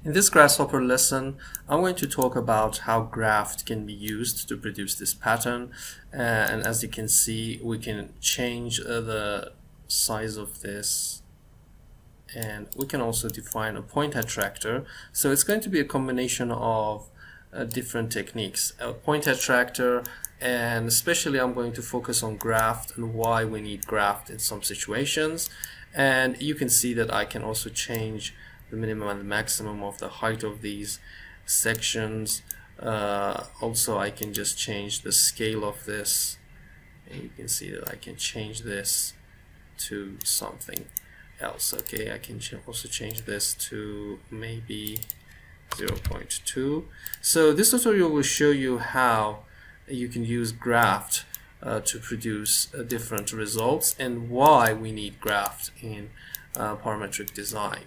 In this Grasshopper lesson, I'm going to talk about how Graft can be used to produce this pattern. And as you can see, we can change the size of this, and we can also define a point attractor. So it's going to be a combination of different techniques, a point attractor, and especially I'm going to focus on Graft and why we need Graft in some situations. And you can see that I can also change the minimum and the maximum of the height of these sections. Also, I can just change the scale of this, and you can see that I can change this to something else. Okay, I can also change this to maybe 0.2. So this tutorial will show you how you can use Graft to produce different results and why we need Graft in parametric design.